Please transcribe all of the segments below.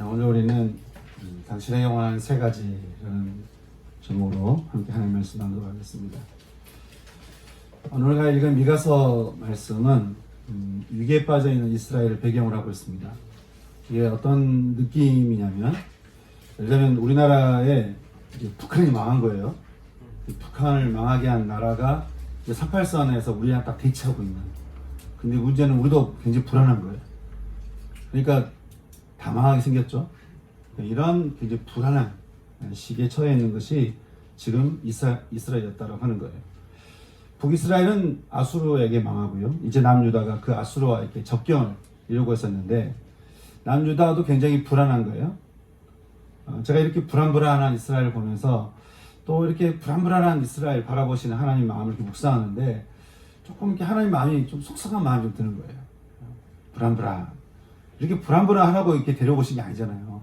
오늘 우리는 당신의 영원한 세 가지라는 제목으로 함께 하나님 말씀 나누도록 하겠습니다. 오늘 우리가 읽은 미가서 말씀은 위기에 빠져있는 이스라엘을 배경으로 하고 있습니다. 이게 어떤 느낌이냐면, 예를 들면 우리나라에 북한이 망한 거예요. 북한을 망하게 한 나라가 3.8선에서 우리랑 딱 대치하고 있는. 근데 문제는 우리도 굉장히 불안한 거예요. 그러니까 다 망하게 생겼죠. 이런 굉장히 불안한 시기에 처해 있는 것이 지금 이스라엘이었다고 하는 거예요. 북이스라엘은 아수르에게 망하고요. 이제 남유다가 그 아수르와 이렇게 접경을 이루고 있었는데, 남유다도 굉장히 불안한 거예요. 제가 이렇게 불안한 이스라엘을 보면서 또 이렇게 불안한 이스라엘 바라보시는 하나님 마음을 이렇게 묵상하는데, 조금 이렇게 하나님 마음이 좀 속상한 마음이 좀 드는 거예요. 이렇게 불안하라고 이렇게 데려오신 게 아니잖아요.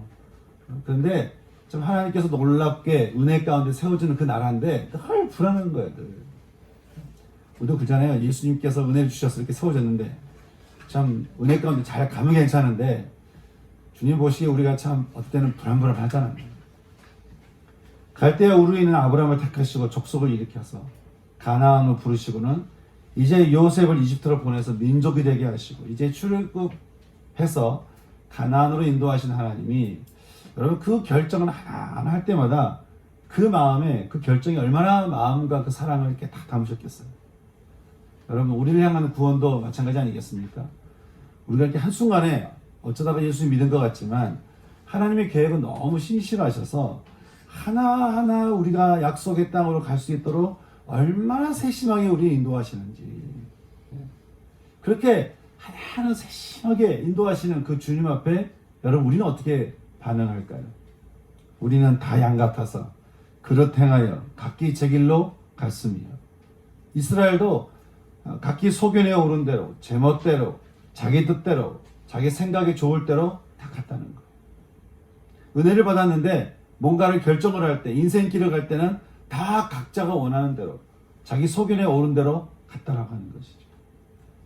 그런데 좀 하나님께서 놀랍게 은혜 가운데 세워주는 그 나라인데 늘 불안한 거예요. 우리도 그러잖아요. 예수님께서 은혜를 주셔서 이렇게 세워졌는데 참 은혜 가운데 잘 가면 괜찮은데, 주님 보시기에 우리가 참 어떨 때는 불안하잖아요. 갈대아 우르에 있는 아브라함을 택하시고 족속을 일으켜서 가나안으로 부르시고는 이제 요셉을 이집트로 보내서 민족이 되게 하시고 이제 출애굽해서 가나안으로 인도하신 하나님이, 여러분 그 결정을 하나 할 때마다 그 마음에 그 결정이 얼마나 마음과 그 사랑을 이렇게 다 담으셨겠어요. 여러분 우리를 향하는 구원도 마찬가지 아니겠습니까? 우리가 이렇게 한순간에 어쩌다가 예수님 믿은 것 같지만 하나님의 계획은 너무 신실하셔서 하나하나 우리가 약속의 땅으로 갈 수 있도록 얼마나 세심하게 우리를 인도하시는지, 그렇게 하나하나 세심하게 인도하시는 그 주님 앞에 여러분 우리는 어떻게 반응할까요? 우리는 다 양 같아서 그릇 행하여 각기 제 길로 갔으며, 이스라엘도 각기 소견에 오른 대로 제 멋대로 자기 뜻대로 자기 생각에 좋을 대로 다 갔다는 거예요. 은혜를 받았는데 뭔가를 결정을 할 때, 인생길을 갈 때는 다 각자가 원하는 대로 자기 소견에 오른 대로 갔다라고 하는 것이죠.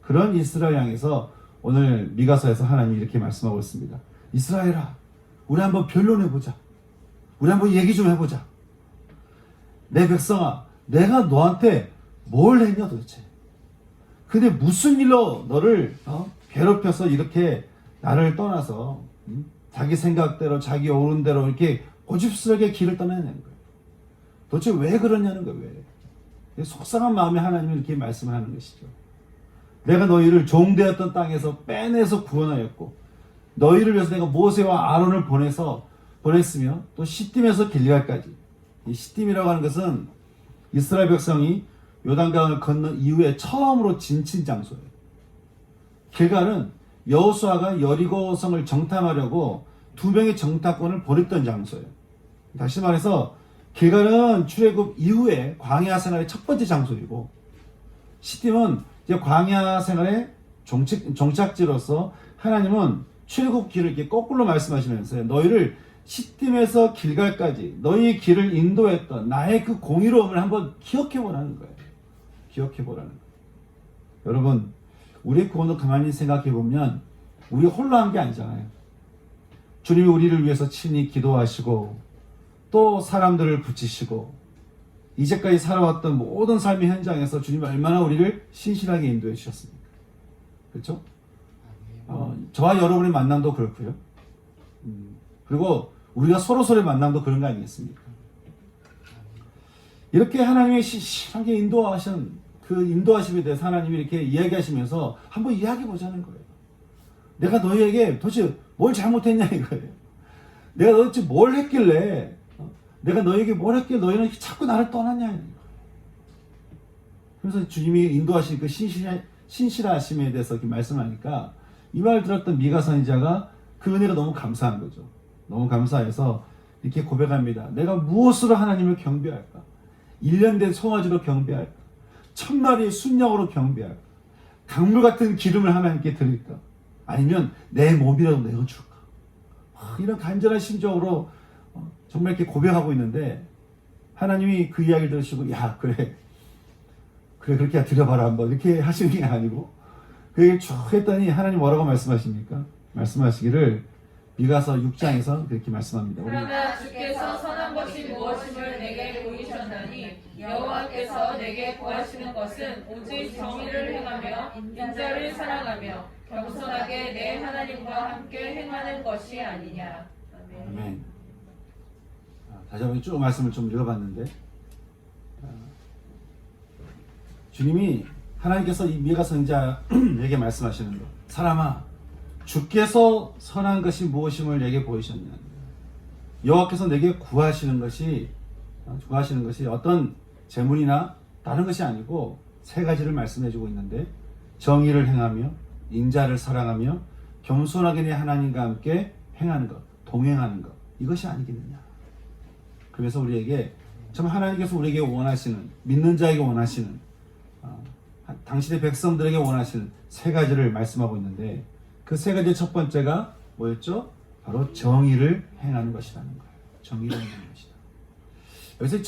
그런 이스라엘 향해서 오늘 미가서에서 하나님이 이렇게 말씀하고 있습니다. 이스라엘아, 우리 한번 변론해보자. 우리 한번 얘기 좀 해보자. 내 백성아, 내가 너한테 뭘 했냐 도대체. 근데 무슨 일로 너를 괴롭혀서 이렇게 나를 떠나서 자기 생각대로 자기 옳은 대로 이렇게 고집스럽게 길을 떠나냐는 거예요. 도대체 왜 그러냐는 거예요. 왜? 속상한 마음에 하나님이 이렇게 말씀을 하는 것이죠. 내가 너희를 종되었던 땅에서 빼내서 구원하였고, 너희를 위해서 내가 모세와 아론을 보냈으며, 또 시딤에서 길갈까지. 이 시딤이라고 하는 것은 이스라엘 백성이 요단강을 건넌 이후에 처음으로 진친 장소예요. 길갈은 여호수아가 여리고성을 정탐하려고 2명의 정탐꾼을 보냈던 장소예요. 다시 말해서 길갈은 출애굽 이후에 광야 생활의 첫 번째 장소이고, 시딤은 이제 광야 생활의 종착지로서 하나님은 출애굽 길을 이렇게 거꾸로 말씀하시면서 너희를 시딤에서 길갈까지 너희 길을 인도했던 나의 그 공의로움을 한번 기억해보라는 거예요. 기억해보라는 거예요. 여러분, 우리의 구원을 가만히 생각해보면 우리가 홀로 한 게 아니잖아요. 주님이 우리를 위해서 친히 기도하시고 또 사람들을 붙이시고 이제까지 살아왔던 모든 삶의 현장에서 주님이 얼마나 우리를 신실하게 인도해 주셨습니까? 그렇죠? 저와 여러분의 만남도 그렇고요. 그리고 우리가 서로서로의 만남도 그런 거 아니겠습니까? 이렇게 하나님의 신실하게 인도하신 그 인도하심에 대해서 하나님이 이렇게 이야기하시면서 한번 이야기해 보자는 거예요. 내가 너희에게 도대체 뭘 잘못했냐 이거예요. 내가 도대체 뭘 했길래, 내가 너희에게 뭘 했길래 너희는 자꾸 나를 떠났냐 이거예요. 그래서 주님이 인도하신 그 신실하심에 대해서 이렇게 말씀하니까 이 말을 들었던 미가 선지자가 그 은혜가 너무 감사한 거죠. 너무 감사해서 이렇게 고백합니다. 내가 무엇으로 하나님을 경배할까? 1년 된 송아지로 경배할까? 1000마리의 순양으로 경배할까? 강물 같은 기름을 하나님께 드릴까? 아니면 내 몸이라도 내어줄까? 이런 간절한 심정으로 정말 이렇게 고백하고 있는데, 하나님이 그 이야기를 들으시고 야 그래 그렇게 드려봐라 한번 이렇게 하시는 게 아니고, 그 얘기를 쭉 했더니 하나님 뭐라고 말씀하십니까? 말씀하시기를 미가서 6장에서 그렇게 말씀합니다. 그러나 주께서 선한 것이 무엇임을 내게 보이셨나니 여호와께서 내게 구하시는 것은 오직 정의를 행하며 인자를 사랑하며 겸손하게 내 하나님과 함께 행하는 것이 아니냐. 아멘. 아멘. 다시 한번 쭉 말씀을 좀 읽어봤는데 주님이 하나님께서 이 미가 선지자에게 말씀하시는 것, 사람아 주께서 선한 것이 무엇임을 내게 보이셨냐. 여호와께서 내게 구하시는 것이 어떤 재물이나 다른 것이 아니고 세 가지를 말씀해주고 있는데, 정의를 행하며 인자를 사랑하며 겸손하게 내 하나님과 함께 행하는 것, 동행하는 것, 이것이 아니겠느냐. 그래서 우리에게 정말 하나님께서 우리에게 원하시는, 믿는 자에게 원하시는, 당신의 백성들에게 원하시는 세 가지를 말씀하고 있는데, 그 세 가지 첫 번째가 뭐였죠? 바로 정의를 행하는 것이라는 거예요. 정의를 행하는 것이다. 여기서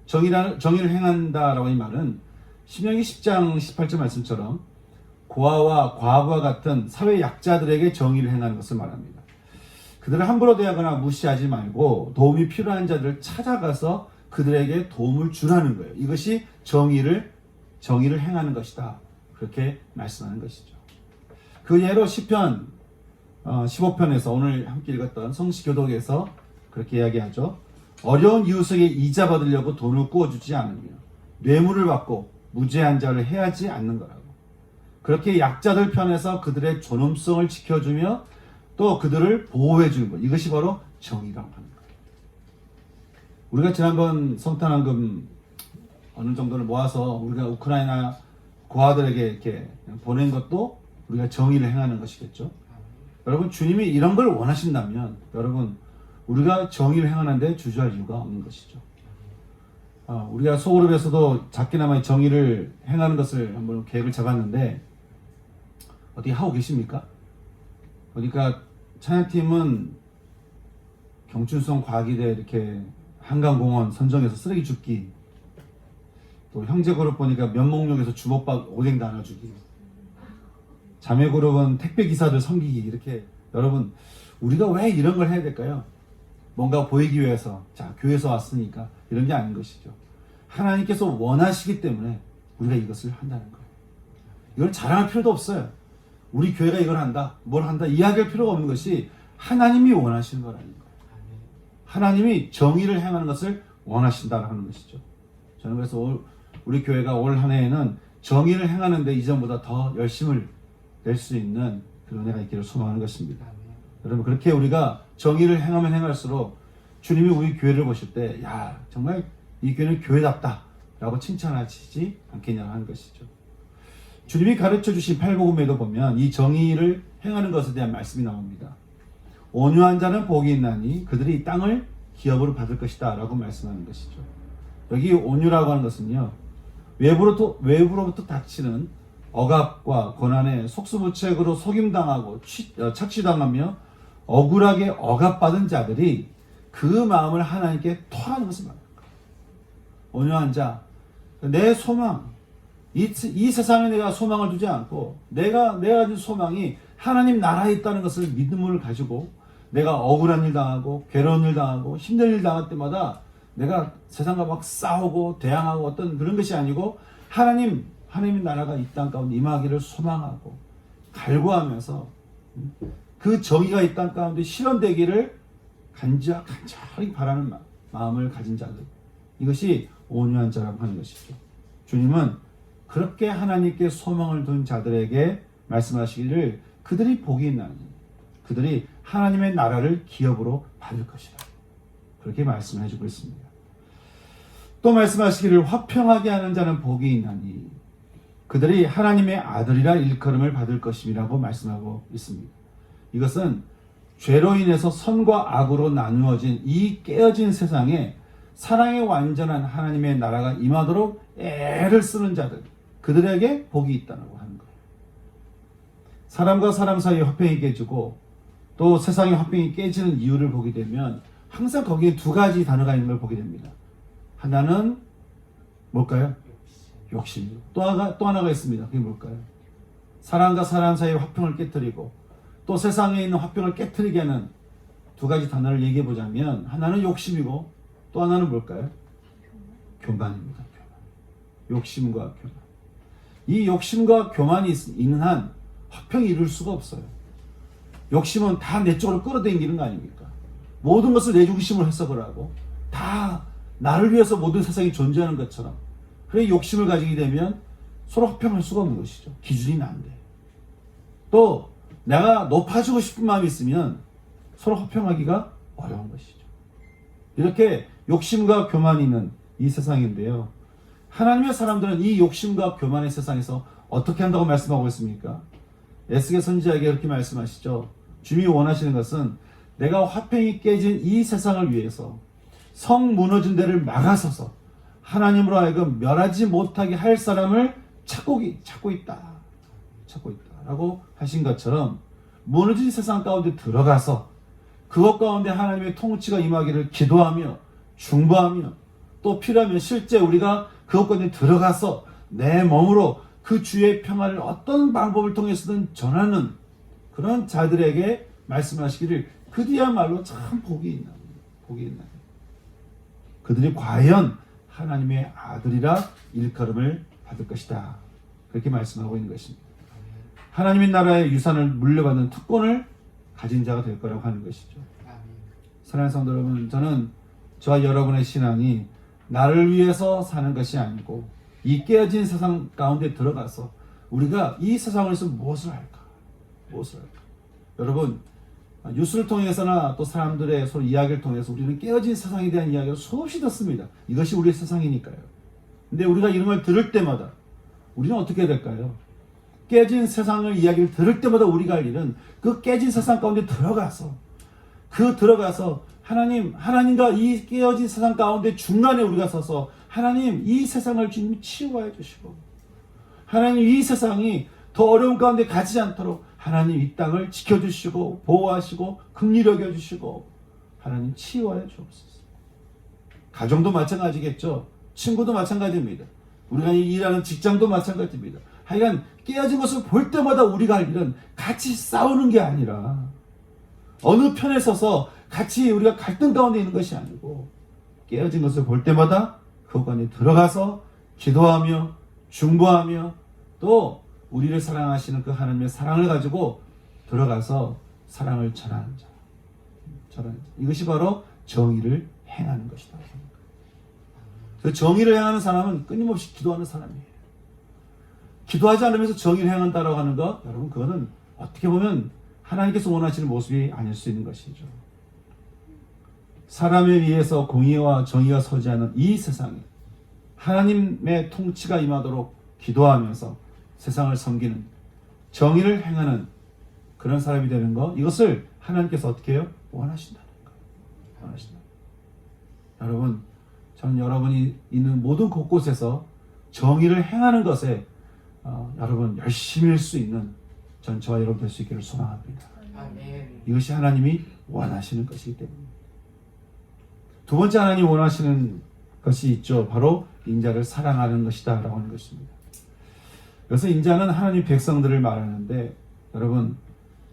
정의를 행한다라고 이 말은 신명기 10장 18절 말씀처럼 고아와 과부와 같은 사회 약자들에게 정의를 행하는 것을 말합니다. 그들을 함부로 대하거나 무시하지 말고 도움이 필요한 자들을 찾아가서 그들에게 도움을 주라는 거예요. 이것이 정의를 행하는 것이다. 그렇게 말씀하는 것이죠. 그 예로 시편 15편에서 오늘 함께 읽었던 성시교독에서 그렇게 이야기하죠. 어려운 이웃에게 이자 받으려고 돈을 구워주지 않으며 뇌물을 받고 무죄한 자를 해하지 않는 거라고. 그렇게 약자들 편에서 그들의 존엄성을 지켜주며 또 그들을 보호해 주는 것, 이것이 바로 정의라고 하는 거예요. 우리가 지난번 성탄환금 어느 정도를 모아서 우리가 우크라이나 고아들에게 이렇게 보낸 것도 우리가 정의를 행하는 것이겠죠. 여러분, 주님이 이런 걸 원하신다면 여러분, 우리가 정의를 행하는데 주저할 이유가 없는 것이죠. 우리가 소그룹에서도 작게나마 정의를 행하는 것을 한번 계획을 잡았는데 어떻게 하고 계십니까? 그러니까 찬양팀은 경춘성 과기대 이렇게 한강공원 선정해서 쓰레기 줍기, 또 형제그룹 보니까 면목역에서 주먹밥 오뎅 나눠주기, 자매그룹은 택배기사들 섬기기, 이렇게. 여러분, 우리가 왜 이런 걸 해야 될까요? 뭔가 보이기 위해서, 자, 교회에서 왔으니까, 이런 게 아닌 것이죠. 하나님께서 원하시기 때문에 우리가 이것을 한다는 거예요. 이걸 자랑할 필요도 없어요. 우리 교회가 이걸 한다, 뭘 한다, 이야기할 필요가 없는 것이 하나님이 원하시는 거라는 거예요. 하나님이 정의를 행하는 것을 원하신다는 것이죠. 저는 그래서 우리 교회가 올 한 해에는 정의를 행하는데 이전보다 더 열심을 낼 수 있는 그런 은혜가 있기를 소망하는 것입니다. 여러분, 그렇게 우리가 정의를 행하면 행할수록 주님이 우리 교회를 보실 때, 야, 정말 이 교회는 교회답다 라고 칭찬하시지 않겠냐 하는 것이죠. 주님이 가르쳐 주신 팔복음에도 보면 이 정의를 행하는 것에 대한 말씀이 나옵니다. 온유한 자는 복이 있나니 그들이 이 땅을 기업으로 받을 것이다 라고 말씀하는 것이죠. 여기 온유라고 하는 것은요, 외부로부터 닥치는 억압과 고난에 속수무책으로 속임당하고 착취당하며 억울하게 억압받은 자들이 그 마음을 하나님께 토하는 것을 말합니다. 온유한 자, 내 소망, 이 세상에 내가 소망을 두지 않고 내가 가진 소망이 하나님 나라에 있다는 것을 믿음을 가지고, 내가 억울한 일 당하고 괴로운 일 당하고 힘든 일 당할 때마다 내가 세상과 막 싸우고 대항하고 어떤 그런 것이 아니고 하나님의 나라가 이 땅 가운데 임하기를 소망하고 갈구하면서 그 정의가 이 땅 가운데 실현되기를 간절히 바라는 마음을 가진 자들, 이것이 온유한 자라고 하는 것이죠. 주님은 그렇게 하나님께 소망을 둔 자들에게 말씀하시기를 그들이 복이 있나니 그들이 하나님의 나라를 기업으로 받을 것이라, 그렇게 말씀을 해주고 있습니다. 또 말씀하시기를 화평하게 하는 자는 복이 있나니 그들이 하나님의 아들이라 일컬음을 받을 것임이라고 말씀하고 있습니다. 이것은 죄로 인해서 선과 악으로 나누어진 이 깨어진 세상에 사랑의 완전한 하나님의 나라가 임하도록 애를 쓰는 자들, 그들에게 복이 있다고 하는 거예요. 사람과 사람 사이에 화평이 깨지고 또 세상의 화평이 깨지는 이유를 보게 되면 항상 거기에 두 가지 단어가 있는 걸 보게 됩니다. 하나는 뭘까요? 욕심. 또 하나가 있습니다. 그게 뭘까요? 사람과 사람 사이의 화평을 깨뜨리고 또 세상에 있는 화평을 깨트리게 하는 두 가지 단어를 얘기해 보자면 하나는 욕심이고 또 하나는 뭘까요? 교만입니다. 교만. 욕심과 교만. 이 욕심과 교만이 있는 한 화평이 이룰 수가 없어요. 욕심은 다 내 쪽으로 끌어당기는 거 아닙니까? 모든 것을 내 중심으로 해석을 하고 다 나를 위해서 모든 세상이 존재하는 것처럼 그래 욕심을 가지게 되면 서로 화평할 수가 없는 것이죠. 기준이 난데. 또 내가 높아지고 싶은 마음이 있으면 서로 화평하기가 어려운 것이죠. 이렇게 욕심과 교만이 있는 이 세상인데요. 하나님의 사람들은 이 욕심과 교만의 세상에서 어떻게 한다고 말씀하고 있습니까? 에스겔 선지자에게 그렇게 말씀하시죠. 주님이 원하시는 것은 내가 화평이 깨진 이 세상을 위해서 성 무너진 데를 막아서서 하나님으로 하여금 멸하지 못하게 할 사람을 찾고 있다. 라고 하신 것처럼 무너진 세상 가운데 들어가서 그것 가운데 하나님의 통치가 임하기를 기도하며 중보하며 또 필요하면 실제 우리가 그것 가운데 들어가서 내 몸으로 그 주의 평화를 어떤 방법을 통해서든 전하는 그런 자들에게 말씀하시기를 그들이야말로 참 복이 있나. 그들이 과연 하나님의 아들이라 일컬음을 받을 것이다. 그렇게 말씀하고 있는 것입니다. 하나님의 나라의 유산을 물려받는 특권을 가진 자가 될 거라고 하는 것이죠. 사랑하는 성도 여러분, 저는 저와 여러분의 신앙이 나를 위해서 사는 것이 아니고 이 깨어진 세상 가운데 들어가서 우리가 이 세상을 위해서 무엇을 할까? 여러분, 뉴스를 통해서나 또 사람들의 서로 이야기를 통해서 우리는 깨어진 세상에 대한 이야기를 수없이 듣습니다. 이것이 우리의 세상이니까요. 근데 우리가 이런 걸 들을 때마다 우리는 어떻게 해야 될까요? 깨진 세상을 이야기를 들을 때마다 우리가 할 일은 그 깨진 세상 가운데 들어가서 하나님과 이 깨어진 세상 가운데 중간에 우리가 서서 하나님 이 세상을 주님이 치유해 주시고 하나님 이 세상이 더 어려운 가운데 가지 않도록 하나님 이 땅을 지켜주시고 보호하시고 긍휼히 여겨주시고 하나님 치유하여 주옵소서. 가정도 마찬가지겠죠. 친구도 마찬가지입니다. 우리가 일하는 직장도 마찬가지입니다. 하여간 깨어진 것을 볼 때마다 우리가 할 일은 같이 싸우는 게 아니라 어느 편에 서서 같이 우리가 갈등 가운데 있는 것이 아니고 깨어진 것을 볼 때마다 그것 안에 들어가서 기도하며 중보하며 또 우리를 사랑하시는 그 하나님의 사랑을 가지고 들어가서 사랑을 전하는 자. 이것이 바로 정의를 행하는 것이다. 그 정의를 행하는 사람은 끊임없이 기도하는 사람이에요. 기도하지 않으면서 정의를 행한다라고 하는 것, 여러분 그거는 어떻게 보면 하나님께서 원하시는 모습이 아닐 수 있는 것이죠. 사람에 의해서 공의와 정의가 서지 않은 이 세상에 하나님의 통치가 임하도록 기도하면서 세상을 섬기는 정의를 행하는 그런 사람이 되는 것, 이것을 하나님께서 어떻게 해요? 원하신다는 것. 여러분, 저는 여러분이 있는 모든 곳곳에서 정의를 행하는 것에 여러분 열심히 할 수 있는 전 저와 여러분 될 수 있기를 소망합니다. 아멘. 이것이 하나님이 원하시는 것이기 때문에. 두 번째 하나님이 원하시는 것이 있죠. 바로 인자를 사랑하는 것이다 라고 하는 것입니다. 그래서 인자는 하나님 백성들을 말하는데 여러분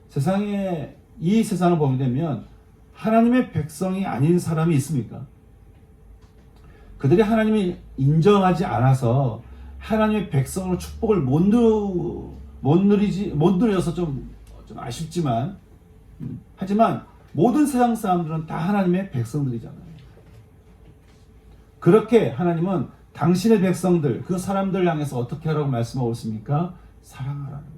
세상에 이 세상을 보게 되면 하나님의 백성이 아닌 사람이 있습니까? 그들이 하나님이 인정하지 않아서 하나님의 백성으로 축복을 못 누려서 좀 아쉽지만 하지만 모든 세상 사람들은 다 하나님의 백성들이잖아요. 그렇게 하나님은 당신의 백성들, 그 사람들 향해서 어떻게 하라고 말씀하고 있습니까? 사랑하라는 거예요.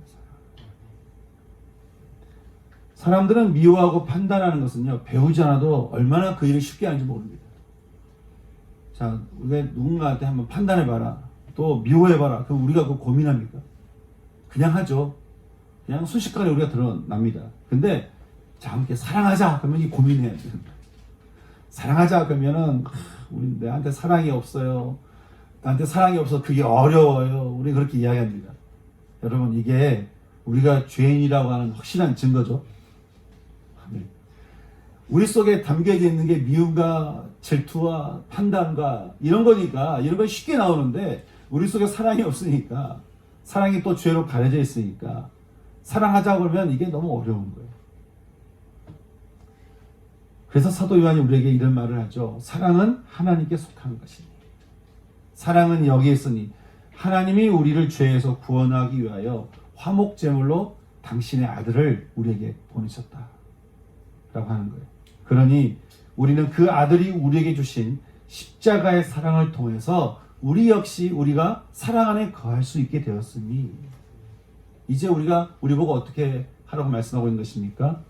사람들은 미워하고 판단하는 것은요, 배우지 않아도 얼마나 그 일을 쉽게 하는지 모릅니다. 자, 우리가 누군가한테 한번 판단해봐라. 또 미워해봐라. 그럼 우리가 그거 고민합니까? 그냥 하죠. 그냥 순식간에 우리가 드러납니다. 근데, 자, 함께 사랑하자. 그러면 이 고민해야 돼요. 사랑하자. 그러면은, 우리 내한테 사랑이 없어요. 나한테 사랑이 없어서 그게 어려워요. 우리 그렇게 이야기합니다. 여러분, 이게 우리가 죄인이라고 하는 확실한 증거죠. 우리 속에 담겨 있는 게 미움과 질투와 판단과 이런 거니까 이런 건 쉽게 나오는데 우리 속에 사랑이 없으니까 사랑이 또 죄로 가려져 있으니까 사랑하자고 그러면 이게 너무 어려운 거예요. 그래서 사도 요한이 우리에게 이런 말을 하죠. 사랑은 하나님께 속한 것이니. 사랑은 여기에 있으니 하나님이 우리를 죄에서 구원하기 위하여 화목제물로 당신의 아들을 우리에게 보내셨다 라고 하는 거예요. 그러니 우리는 그 아들이 우리에게 주신 십자가의 사랑을 통해서 우리 역시 우리가 사랑 안에 거할 수 있게 되었으니 이제 우리가 우리 보고 어떻게 하라고 말씀하고 있는 것입니까?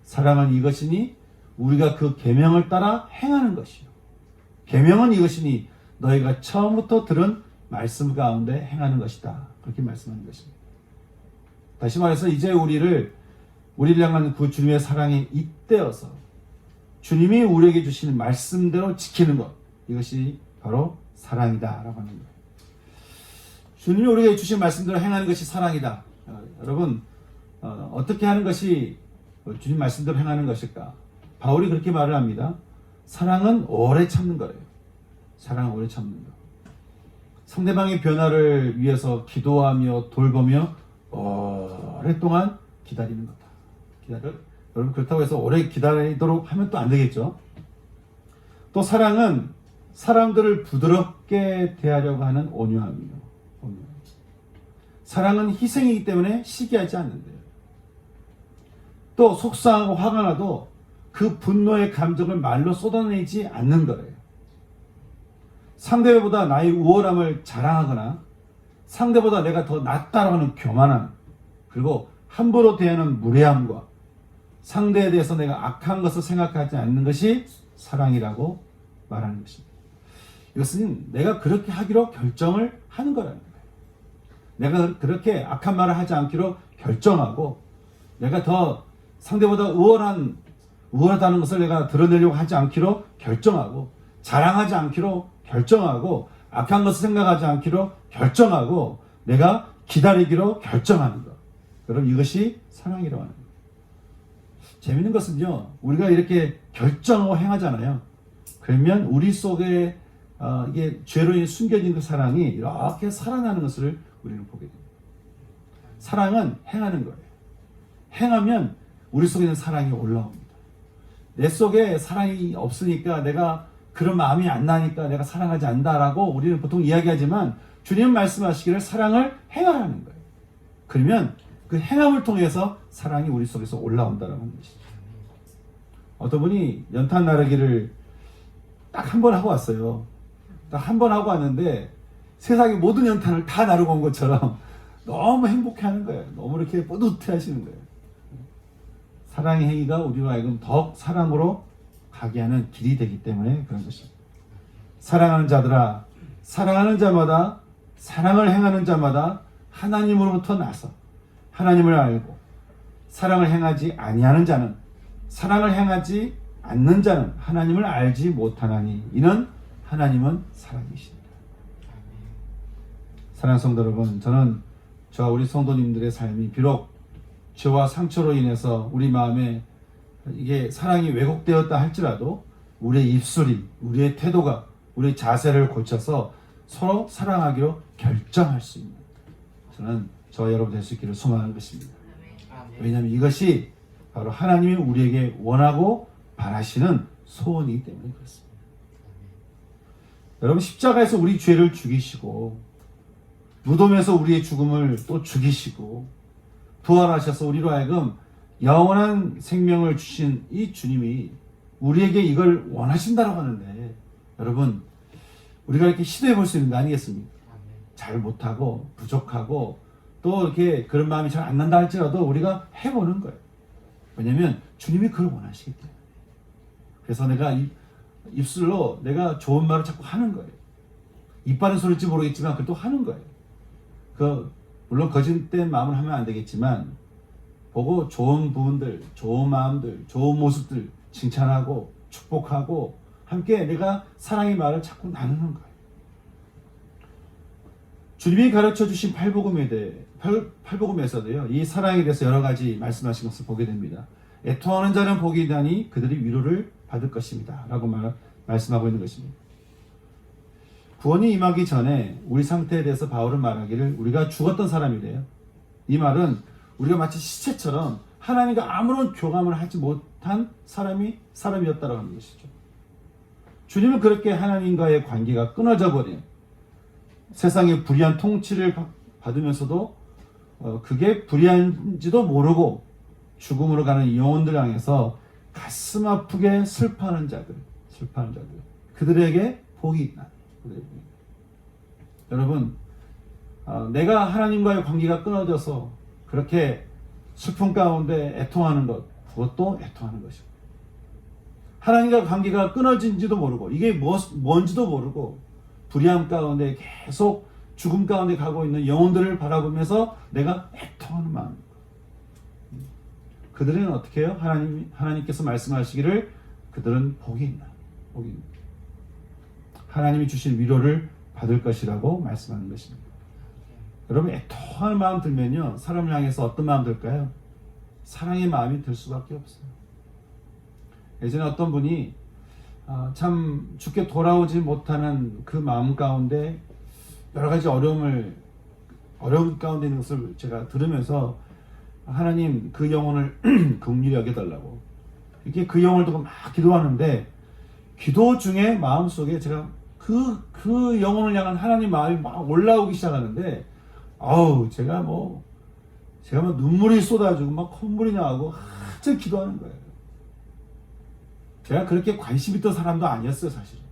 사랑은 이것이니 우리가 그 계명을 따라 행하는 것이요. 계명은 이것이니 너희가 처음부터 들은 말씀 가운데 행하는 것이다. 그렇게 말씀하는 것입니다. 다시 말해서 이제 우리를 향한 그 주님의 사랑이 잇대어서 주님이 우리에게 주시는 말씀대로 지키는 것, 이것이 바로 사랑이다 라고 하는 거예요. 주님이 우리에게 주신 말씀대로 행하는 것이 사랑이다. 여러분, 어떻게 하는 것이 주님 말씀대로 행하는 것일까? 바울이 그렇게 말을 합니다. 사랑은 오래 참는 거래요. 사랑은 오래 참는 거. 상대방의 변화를 위해서 기도하며 돌보며 오랫동안 기다리는 거다. 여러분, 그렇다고 해서 오래 기다리도록 하면 또 안 되겠죠. 또 사랑은 사람들을 부드럽게 대하려고 하는 온유함이요. 사랑은 희생이기 때문에 시기하지 않는데요. 또 속상하고 화가 나도 그 분노의 감정을 말로 쏟아내지 않는 거래요. 상대보다 나의 우월함을 자랑하거나 상대보다 내가 더 낫다라고 하는 교만함, 그리고 함부로 대하는 무례함과 상대에 대해서 내가 악한 것을 생각하지 않는 것이 사랑이라고 말하는 것입니다. 이것은 내가 그렇게 하기로 결정을 하는 거라는 거예요. 내가 그렇게 악한 말을 하지 않기로 결정하고 내가 더 상대보다 우월하다는 것을 내가 드러내려고 하지 않기로 결정하고 자랑하지 않기로 결정하고 악한 것을 생각하지 않기로 결정하고 내가 기다리기로 결정하는 것. 여러분, 이것이 사랑이라고 하는 거예요. 재밌는 것은요, 우리가 이렇게 결정하고 행하잖아요. 그러면 우리 속에 이게 죄로 인해 숨겨진 그 사랑이 이렇게 살아나는 것을 우리는 보게 됩니다. 사랑은 행하는 거예요. 행하면 우리 속에 있는 사랑이 올라옵니다. 내 속에 사랑이 없으니까 내가 그런 마음이 안 나니까 내가 사랑하지 않는다라고 우리는 보통 이야기하지만 주님은 말씀하시기를 사랑을 행하라는 거예요. 그러면 그 행함을 통해서 사랑이 우리 속에서 올라온다라는 것이죠. 어떤 분이 연탄 나르기를 딱 한 번 하고 왔어요. 딱 한 번 하고 왔는데 세상의 모든 연탄을 다 나르고 온 것처럼 너무 행복해하는 거예요. 너무 이렇게 뿌듯해하시는 거예요. 사랑의 행위가 우리로 하여금 더욱 사랑으로 가게 하는 길이 되기 때문에 그런 것입니다. 사랑하는 자들아, 사랑하는 자마다, 사랑을 행하는 자마다 하나님으로부터 나서 하나님을 알고 사랑을 행하지 아니하는 자는, 사랑을 행하지 않는 자는 하나님을 알지 못하나니 이는 하나님은 사랑이십니다. 사랑하는 성도 여러분, 저는 저와 우리 성도님들의 삶이 비록 죄와 상처로 인해서 우리 마음에 이게 사랑이 왜곡되었다 할지라도 우리의 입술이, 우리의 태도가, 우리의 자세를 고쳐서 서로 사랑하기로 결정할 수 있는, 저는 저와 여러분 될 수 있기를 소망하는 것입니다. 왜냐하면 이것이 바로 하나님이 우리에게 원하고 바라시는 소원이기 때문에 그렇습니다. 여러분, 십자가에서 우리 죄를 죽이시고 무덤에서 우리의 죽음을 또 죽이시고 부활하셔서 우리로 하여금 영원한 생명을 주신 이 주님이 우리에게 이걸 원하신다라고 하는데, 여러분, 우리가 이렇게 시도해 볼 수 있는 거 아니겠습니까? 잘 못하고 부족하고 또 이렇게 그런 마음이 잘 안 난다 할지라도 우리가 해보는 거예요. 왜냐하면 주님이 그걸 원하시기 때문에. 그래서 내가 입술로 내가 좋은 말을 자꾸 하는 거예요. 이빨은 소리일지 모르겠지만 그래도 하는 거예요. 물론 거짓된 마음을 하면 안 되겠지만 보고 좋은 부분들, 좋은 마음들, 좋은 모습들 칭찬하고 축복하고 함께 내가 사랑의 말을 자꾸 나누는 거예요. 주님이 가르쳐 주신 팔복음에서도요, 이 사랑에 대해서 여러 가지 말씀하신 것을 보게 됩니다. 애통하는 자는 복이 있나니 그들이 위로를 받을 것입니다 라고 말씀하고 있는 것입니다. 구원이 임하기 전에 우리 상태에 대해서 바울은 말하기를 우리가 죽었던 사람이래요. 이 말은 우리가 마치 시체처럼 하나님과 아무런 교감을 하지 못한 사람이었다라고 하는 것이죠. 주님은 그렇게 하나님과의 관계가 끊어져 버린 세상의 불의한 통치를 받으면서도 그게 불의한지도 모르고 죽음으로 가는 영혼들 향해서 가슴 아프게 슬퍼하는 자들, 그들에게 복이 있다. 여러분, 내가 하나님과의 관계가 끊어져서 그렇게 슬픔 가운데 애통하는 것, 그것도 애통하는 것이고, 하나님과 관계가 끊어진지도 모르고, 이게 뭔지도 모르고, 불의함 가운데 계속 죽음 가운데 가고 있는 영혼들을 바라보면서 내가 애통하는 마음. 그들은 어떻게 해요? 하나님께서 말씀하시기를 그들은 복이 있나. 복이 있나. 하나님이 주신 위로를 받을 것이라고 말씀하는 것입니다. 여러분, 애통하는 마음 들면요, 사람을 향해서 어떤 마음 들까요? 사랑의 마음이 들 수밖에 없어요. 예전에 어떤 분이 참 죽게 돌아오지 못하는 그 마음 가운데 여러 가지 어려움 가운데 있는 것을 제가 들으면서 하나님 그 영혼을 긍휼히 여겨달라고 이렇게 그 영혼을 두고 막 기도하는데, 기도 중에 마음속에 제가 그 영혼을 향한 하나님 마음이 막 올라오기 시작하는데, 제가 눈물이 쏟아지고 막 콧물이 나고 한참 기도하는 거예요. 제가 그렇게 관심 있던 사람도 아니었어요, 사실은.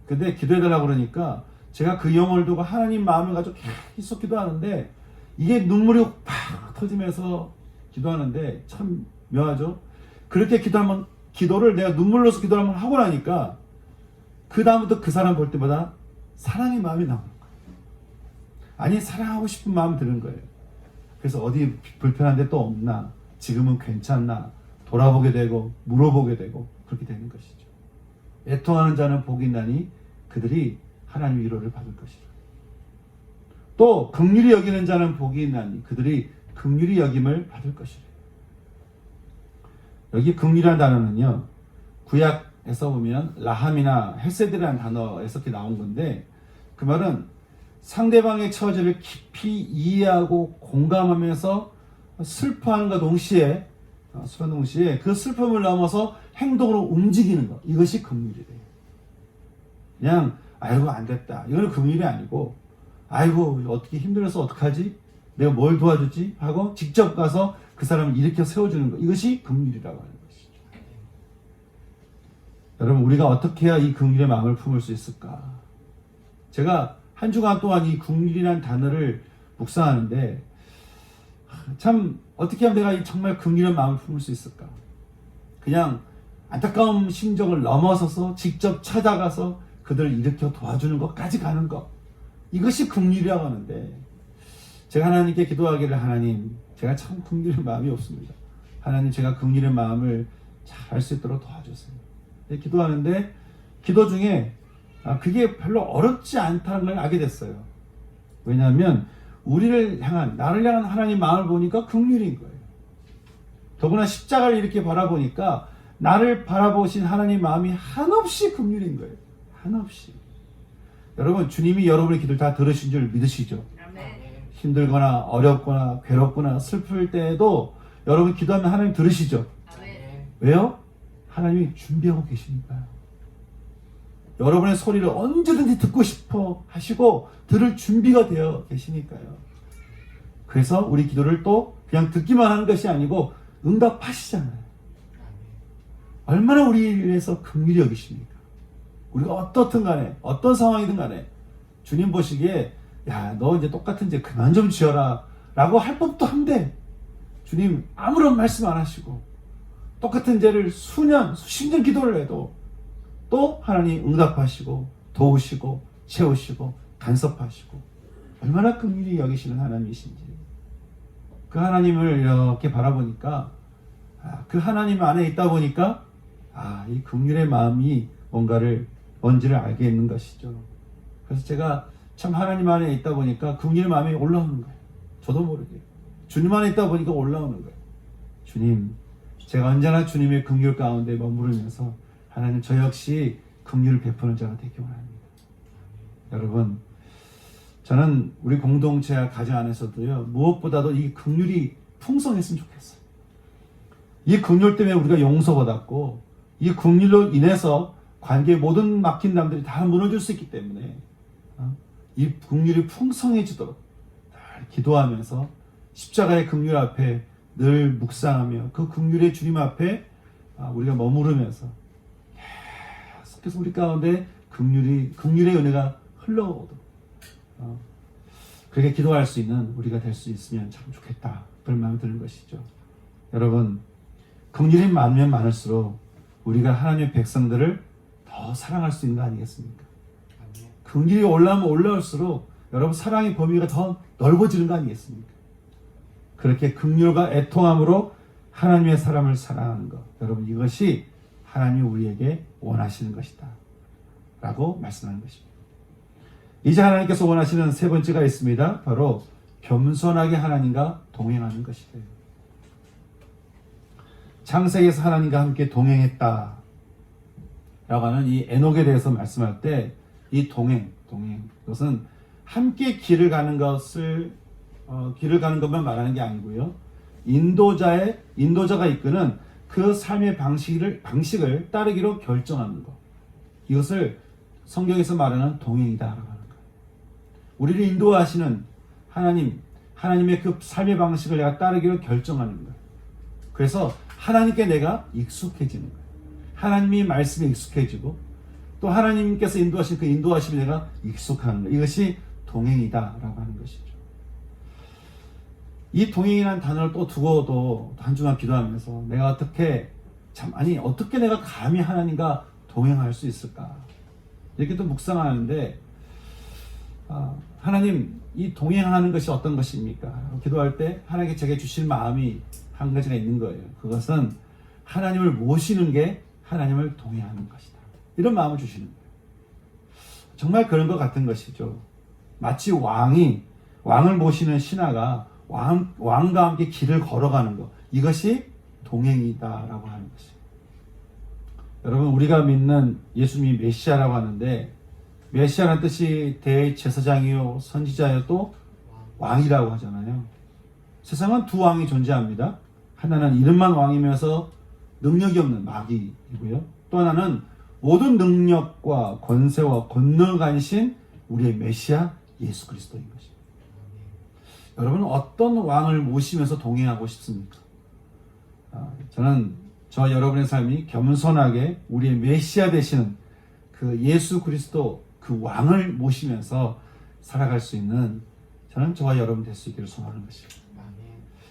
근데 기도해달라고 그러니까 제가 그 영혼을 두고 하나님 마음을 가지고 계속 기도하는데, 이게 눈물이 팍 터지면서 기도하는데 참 묘하죠. 그렇게 기도를 내가 눈물로서 기도를 한번 하고 나니까 그 다음부터 그 사람 볼 때마다 사랑의 마음이 나오는 거예요. 아니, 사랑하고 싶은 마음이 드는 거예요. 그래서 어디 불편한 데 또 없나, 지금은 괜찮나 돌아보게 되고 물어보게 되고 그렇게 되는 것이죠. 애통하는 자는 복이 있나니 그들이 하나님 위로를 받을 것이라. 또 긍휼히 여기는 자는 복이 있나니 그들이 긍휼히 여김을 받을 것이라. 여기 긍휼이라는 단어는요, 구약에서 보면 라함이나 헤세드라는 단어에서 이렇게 나온 건데, 그 말은 상대방의 처지를 깊이 이해하고 공감하면서 슬퍼하는과 동시에 그 슬픔을 넘어서 행동으로 움직이는 것, 이것이 긍휼이래요. 그냥 아이고 안 됐다, 이거는 긍휼이 아니고, 아이고 어떻게 힘들어서 어떡하지, 내가 뭘 도와주지 하고 직접 가서 그 사람을 일으켜 세워주는 것, 이것이 긍휼이라고 하는 것이죠. 여러분, 우리가 어떻게 해야 이 긍휼의 마음을 품을 수 있을까? 제가 한 주간 동안 이 긍휼이라는 단어를 묵상하는데, 참 어떻게 하면 내가 정말 긍휼한 마음을 품을 수 있을까? 그냥 안타까운 심정을 넘어서서 직접 찾아가서 그들을 일으켜 도와주는 것까지 가는 것, 이것이 긍휼이라고 하는데, 제가 하나님께 기도하기를, 하나님, 제가 참 긍휼의 마음이 없습니다. 하나님, 제가 긍휼의 마음을 잘 할 수 있도록 도와주세요. 기도하는데 기도 중에 그게 별로 어렵지 않다는 걸 알게 됐어요. 왜냐하면 나를 향한 하나님 마음을 보니까 긍휼인 거예요. 더구나 십자가를 이렇게 바라보니까 나를 바라보신 하나님 마음이 한없이 긍휼인 거예요. 한없이. 여러분, 주님이 여러분의 기도를 다 들으신 줄 믿으시죠? 힘들거나 어렵거나 괴롭거나 슬플 때에도 여러분 기도하면 하나님 들으시죠? 왜요? 하나님이 준비하고 계시니까요. 여러분의 소리를 언제든지 듣고 싶어 하시고 들을 준비가 되어 계시니까요. 그래서 우리 기도를 또 그냥 듣기만 하는 것이 아니고 응답하시잖아요. 얼마나 우리를 위해서 긍휼히 여기십니까? 우리가 어떻든 간에, 어떤 상황이든 간에 주님 보시기에, 야, 너 이제 똑같은 죄 그만 좀 지어라 라고 할 법도 한데, 주님 아무런 말씀 안 하시고 똑같은 죄를 수십 년 기도를 해도 또 하나님 응답하시고 도우시고 채우시고 간섭하시고, 얼마나 긍휼히 여기시는 하나님이신지, 그 하나님을 이렇게 바라보니까, 그 하나님 안에 있다 보니까 이 긍휼의 마음이 뭔지를 알게 있는 것이죠. 그래서 제가 참 하나님 안에 있다 보니까 긍휼의 마음이 올라오는 거예요. 저도 모르게 주님 안에 있다 보니까 올라오는 거예요. 주님, 제가 언제나 주님의 긍휼 가운데 머무르면서 하나님, 저 역시 긍휼을 베푸는 자가 되기 원합니다. 여러분, 저는 우리 공동체와 가정 안에서도요, 무엇보다도 이 긍휼이 풍성했으면 좋겠어요. 이 긍휼 때문에 우리가 용서받았고 이 긍휼로 인해서 관계의 모든 막힌 담들이 다 무너질 수 있기 때문에 이 긍휼이 풍성해지도록 늘 기도하면서 십자가의 긍휼 앞에 늘 묵상하며 그 긍휼의 주님 앞에 우리가 머무르면서 계속해서 우리 가운데 긍휼의 은혜가 흘러오도록 그렇게 기도할 수 있는 우리가 될 수 있으면 참 좋겠다, 그런 마음이 드는 것이죠. 여러분, 긍휼이 많으면 많을수록 우리가 하나님의 백성들을 더 사랑할 수 있는 거 아니겠습니까? 긍휼이 올라오면 올라올수록 여러분 사랑의 범위가 더 넓어지는 거 아니겠습니까? 그렇게 긍휼과 애통함으로 하나님의 사람을 사랑하는 것, 여러분 이것이 하나님이 우리에게 원하시는 것이다 라고 말씀하는 것입니다. 이제 하나님께서 원하시는 세 번째가 있습니다. 바로 겸손하게 하나님과 동행하는 것이래요. 창세기에서 하나님과 함께 동행했다 라고 하는 이 에녹에 대해서 말씀할 때 이 동행, 그것은 함께 길을 가는 것만 말하는 게 아니고요. 인도자가 이끄는 그 삶의 방식을 따르기로 결정하는 것. 이것을 성경에서 말하는 동행이다라고 하는 거예요. 우리를 인도하시는 하나님의 그 삶의 방식을 내가 따르기로 결정하는 거예요. 그래서 하나님께 내가 익숙해지는 거예요. 하나님의 말씀에 익숙해지고 또 하나님께서 인도하신 그 인도하심에 내가 익숙하는 거예요. 이것이 동행이다라고 하는 것이죠. 이 동행이라는 단어를 또 두고도 한 주간 기도하면서 내가 어떻게 내가 감히 하나님과 동행할 수 있을까? 이렇게 또 묵상하는데 하나님, 이 동행하는 것이 어떤 것입니까? 기도할 때 하나님께 제게 주실 마음이 한 가지가 있는 거예요. 그것은 하나님을 모시는 게 하나님을 동행하는 것이다. 이런 마음을 주시는 거예요. 정말 그런 것 같은 것이죠. 마치 왕을 모시는 신하가 왕과 함께 길을 걸어가는 것, 이것이 동행이다라고 하는 것이에요. 여러분, 우리가 믿는 예수님이 메시아라고 하는데 메시아라는 뜻이 대제사장이요 선지자요 또 왕이라고 하잖아요. 세상은 두 왕이 존재합니다. 하나는 이름만 왕이면서 능력이 없는 마귀이고요. 또 하나는 모든 능력과 권세와 권능가이신 우리의 메시아 예수 그리스도인 것입니다. 여러분은 어떤 왕을 모시면서 동행하고 싶습니까? 저는 여러분의 삶이 겸손하게 우리의 메시아 되시는 그 예수 그리스도 그 왕을 모시면서 살아갈 수 있는 저는 저와 여러분 될 수 있기를 소원하는 것입니다.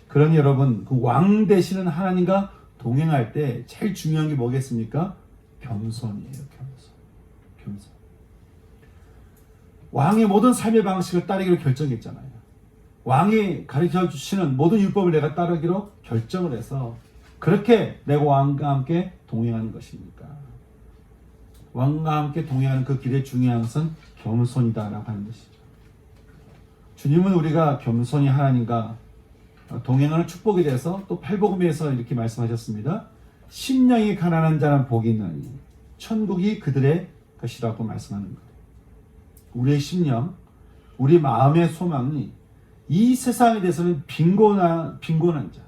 그러니 여러분, 그 왕 되시는 하나님과 동행할 때 제일 중요한 게 뭐겠습니까? 겸손이에요. 겸손. 왕의 모든 삶의 방식을 따르기로 결정했잖아요. 왕이 가르쳐 주시는 모든 율법을 내가 따르기로 결정을 해서 그렇게 내가 왕과 함께 동행하는 것입니까? 왕과 함께 동행하는 그 길의 중요한 것은 겸손이다라고 하는 것이죠. 주님은 우리가 겸손히 하나님과 동행하는 축복에 대해서 또 팔복음에서 이렇게 말씀하셨습니다. 심령이 가난한 자는 복이 있나니 천국이 그들의 것이라고 말씀하는 거예요. 우리의 심령, 우리 마음의 소망이 이 세상에 대해서는 빈곤한 자.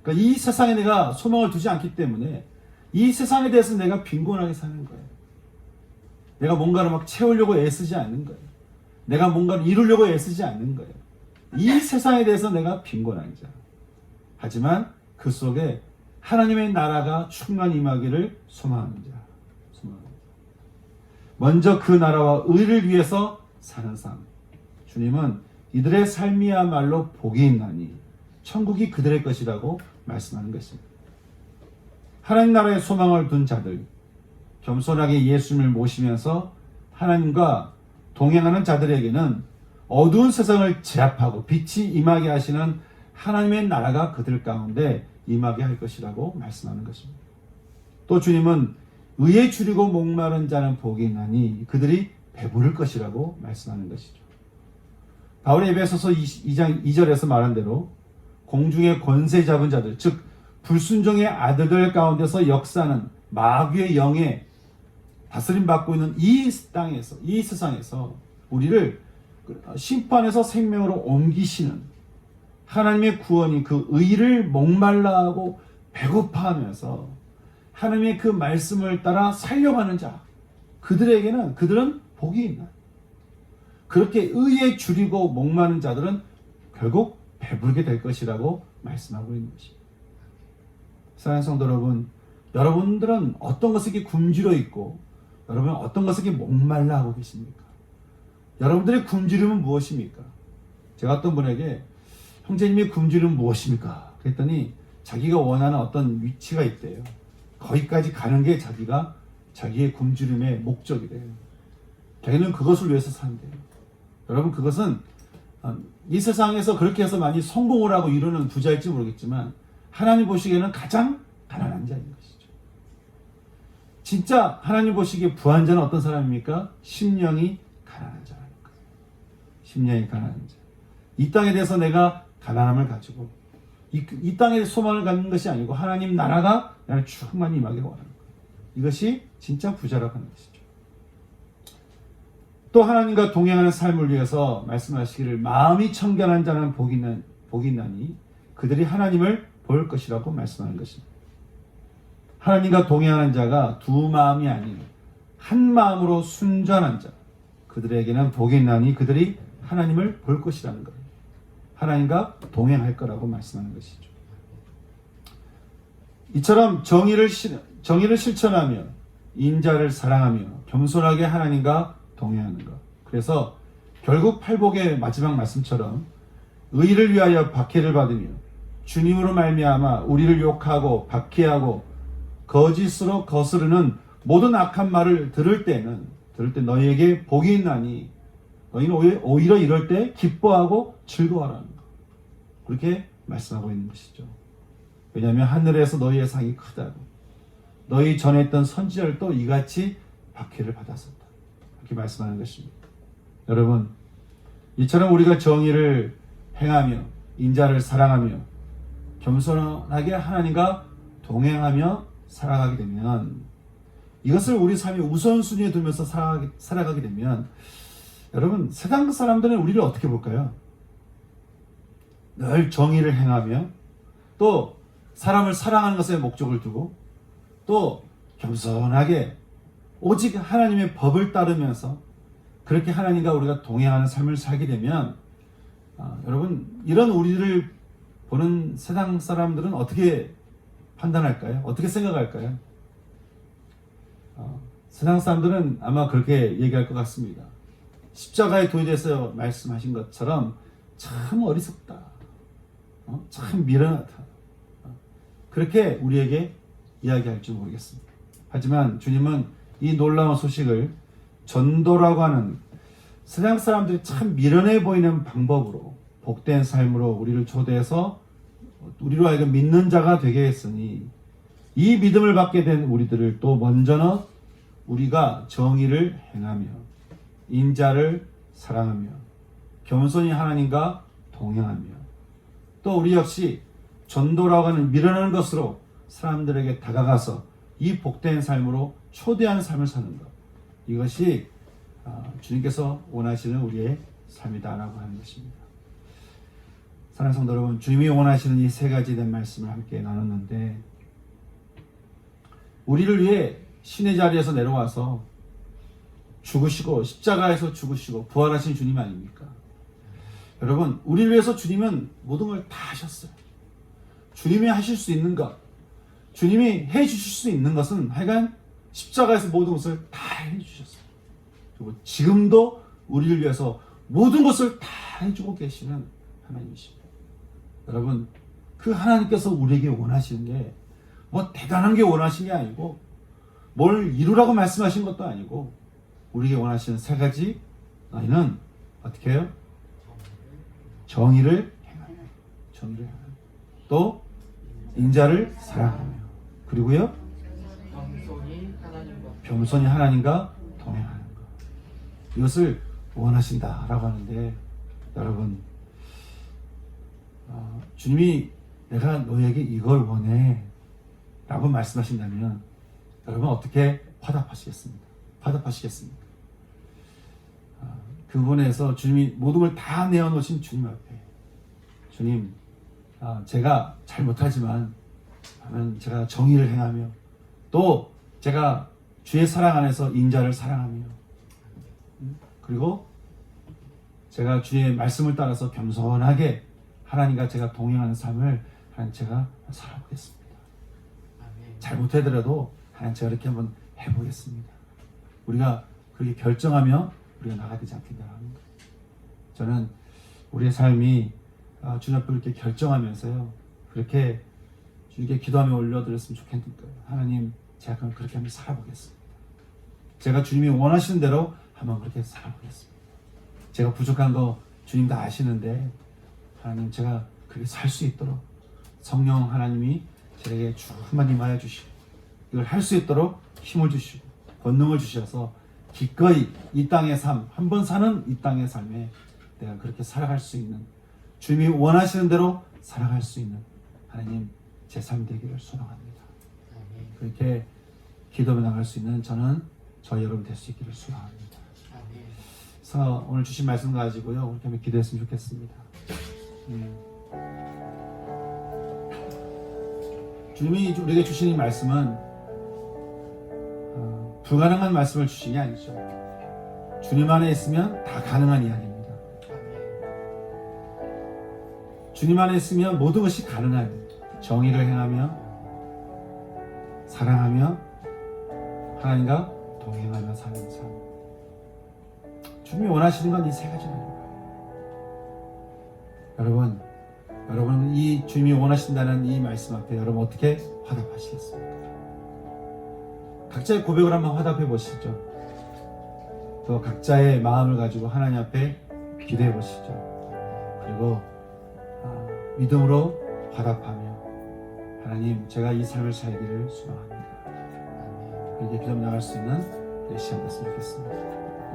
그러니까 이 세상에 내가 소망을 두지 않기 때문에 이 세상에 대해서 내가 빈곤하게 사는 거예요. 내가 뭔가를 막 채우려고 애쓰지 않는 거예요. 내가 뭔가를 이루려고 애쓰지 않는 거예요. 이 세상에 대해서 내가 빈곤한 자. 하지만 그 속에 하나님의 나라가 충만히 임하기를 소망하는 자. 먼저 그 나라와 의를 위해서 사는 삶. 주님은 이들의 삶이야말로 복이 있나니 천국이 그들의 것이라고 말씀하는 것입니다. 하나님 나라의 소망을 둔 자들, 겸손하게 예수님을 모시면서 하나님과 동행하는 자들에게는 어두운 세상을 제압하고 빛이 임하게 하시는 하나님의 나라가 그들 가운데 임하게 할 것이라고 말씀하는 것입니다. 또 주님은 의에 줄이고 목마른 자는 복이 있나니 그들이 배부를 것이라고 말씀하는 것이죠. 바울이 에베소서 2장 2절에서 말한 대로 공중의 권세 잡은 자들, 즉 불순종의 아들들 가운데서 역사하는 마귀의 영에 다스림 받고 있는 이 땅에서, 이 세상에서 우리를 심판에서 생명으로 옮기시는 하나님의 구원이 그 의를 목말라 하고 배고파하면서 하나님의 그 말씀을 따라 살려가는 자, 그들은 복이 있나? 그렇게 의에 줄이고 목마른 자들은 결국 배부르게 될 것이라고 말씀하고 있는 것입니다. 사랑하는 성도 여러분, 여러분들은 어떤 것에 굶주려 있고 여러분은 어떤 것에 목말라 하고 계십니까? 여러분들의 굶주림은 무엇입니까? 제가 어떤 분에게 형제님의 굶주림은 무엇입니까? 그랬더니 자기가 원하는 어떤 위치가 있대요. 거기까지 가는 게 자기의 굶주림의 목적이래요. 자기는 그것을 위해서 산대요. 여러분, 그것은 이 세상에서 그렇게 해서 많이 성공을 하고 이루는 부자일지 모르겠지만 하나님 보시기에는 가장 가난한 자인 것이죠. 진짜 하나님 보시기에 부한 자는 어떤 사람입니까? 심령이 가난한 자라니까. 심령이 가난한 자. 이 땅에 대해서 내가 가난함을 가지고 이 땅에 소망을 갖는 것이 아니고 하나님 나라가 나를 충만히 임하기를 원하는 거예요. 이것이 진짜 부자라고 하는 것이죠. 또 하나님과 동행하는 삶을 위해서 말씀하시기를 마음이 청결한 자는 복이 있나니 그들이 하나님을 볼 것이라고 말씀하는 것입니다. 하나님과 동행하는 자가 두 마음이 아닌 한 마음으로 순전한 자, 그들에게는 복이 있나니 그들이 하나님을 볼 것이라는 거예요. 하나님과 동행할 거라고 말씀하는 것이죠. 이처럼 정의를 실천하며 인자를 사랑하며 겸손하게 하나님과 동행하는 것. 그래서 결국 팔복의 마지막 말씀처럼 의를 위하여 박해를 받으며 주님으로 말미암아 우리를 욕하고 박해하고 거짓으로 거스르는 모든 악한 말을 들을 때 너희에게 복이 있나니 너희는 오히려 이럴 때 기뻐하고 즐거워하라는 것. 그렇게 말씀하고 있는 것이죠. 왜냐하면 하늘에서 너희의 상이 크다고. 너희 전에 있던 선지자들도 이같이 박해를 받았었다. 이렇게 말씀하는 것입니다. 여러분, 이처럼 우리가 정의를 행하며 인자를 사랑하며 겸손하게 하나님과 동행하며 살아가게 되면, 이것을 우리 삶의 우선순위에 두면서 살아가게 되면, 여러분, 세상 사람들은 우리를 어떻게 볼까요? 늘 정의를 행하며 또 사람을 사랑하는 것에 목적을 두고 또 겸손하게 오직 하나님의 법을 따르면서 그렇게 하나님과 우리가 동행하는 삶을 살게 되면 여러분, 이런 우리를 보는 세상 사람들은 어떻게 판단할까요? 어떻게 생각할까요? 세상 사람들은 아마 그렇게 얘기할 것 같습니다. 십자가에 도의돼서 말씀하신 것처럼 참 어리석다. 참 미련하다. 그렇게 우리에게 이야기할지 모르겠습니다. 하지만 주님은 이 놀라운 소식을 전도라고 하는 세상 사람들이 참 미련해 보이는 방법으로 복된 삶으로 우리를 초대해서 우리로 하여금 믿는 자가 되게 했으니 이 믿음을 받게 된 우리들을 또 먼저는 우리가 정의를 행하며 인자를 사랑하며 겸손히 하나님과 동행하며 또 우리 역시 전도라고 하는 미련한 것으로 사람들에게 다가가서 이 복된 삶으로 초대하는 삶을 사는 것, 이것이 주님께서 원하시는 우리의 삶이다라고 하는 것입니다. 사랑하는 성도 여러분, 주님이 원하시는 이 세 가지에 대한 말씀을 함께 나눴는데, 우리를 위해 신의 자리에서 내려와서 죽으시고 십자가에서 죽으시고 부활하신 주님 아닙니까? 여러분, 우리를 위해서 주님은 모든 걸 다 하셨어요. 주님이 하실 수 있는 것, 주님이 해주실 수 있는 것은 하여간 십자가에서 모든 것을 다 해주셨어요. 그리고 지금도 우리를 위해서 모든 것을 다 해주고 계시는 하나님이십니다. 여러분, 그 하나님께서 우리에게 원하시는 게 뭐 대단한 게 원하신 게 아니고 뭘 이루라고 말씀하신 것도 아니고 우리에게 원하시는 세 가지, 너희는 어떻게 해요? 정의를 행하며 또 인자를 사랑하며 그리고요 겸손히 하나님과 동행하는 것, 이것을 원하신다라고 하는데, 여러분, 주님이 내가 너에게 이걸 원해 라고 말씀하신다면 여러분 어떻게 화답하시겠습니까? 그분에서 주님이 모든 걸 다 내어놓으신 주님 앞에, 주님, 제가 잘 못하지만 제가 정의를 행하며 또 제가 주의 사랑 안에서 인자를 사랑하며 그리고 제가 주의 말씀을 따라서 겸손하게 하나님과 제가 동행하는 삶을 하나님 제가 살아보겠습니다. 잘못하더라도 하나님 제가 이렇게 한번 해보겠습니다. 우리가 그렇게 결정하며 우리가 나가야 되지 않겠냐 합니다. 저는 우리의 삶이 주님 앞에 이렇게 결정하면서요 그렇게 주님께 기도하며 올려드렸으면 좋겠는데 하나님 제가 그럼 그렇게 한번 살아보겠습니다. 제가 주님이 원하시는 대로 한번 그렇게 살아보겠습니다. 제가 부족한 거 주님 다 아시는데 하나님 제가 그렇게 살 수 있도록 성령 하나님이 저에게 충만히 임하여 주시고 이걸 할 수 있도록 힘을 주시고 권능을 주셔서 기꺼이 이 땅의 삶, 한 번 사는 이 땅의 삶에 내가 그렇게 살아갈 수 있는 주님이 원하시는 대로 살아갈 수 있는 하나님 제 삶 되기를 소망합니다. 그렇게 기도해 나갈 수 있는 저희 여러분 될 수 있기를 소망합니다. 그래서 오늘 주신 말씀 가지고요 그렇게 한번 기도했으면 좋겠습니다. 주님이 우리에게 주신 이 말씀은 불가능한 말씀을 주신 게 아니죠. 주님 안에 있으면 다 가능한 이야기입니다. 주님 안에 있으면 모든 것이 가능한 정의를 행하며 사랑하며 하나님과 동행하며 사는 삶. 주님이 원하시는 건 이 세 가지라는 거예요. 여러분 이 주님이 원하신다는 이 말씀 앞에 여러분 어떻게 화답하시겠습니까? 각자의 고백을 한번 화답해 보시죠. 또 각자의 마음을 가지고 하나님 앞에 기도해 보시죠. 그리고 믿음으로 화답하며 하나님 제가 이 삶을 살기를 소망합니다. 그렇게 기도 나갈 수 있는 시간 됐으면 좋겠습니다.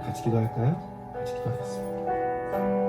같이 기도할까요? 같이 기도하겠습니다.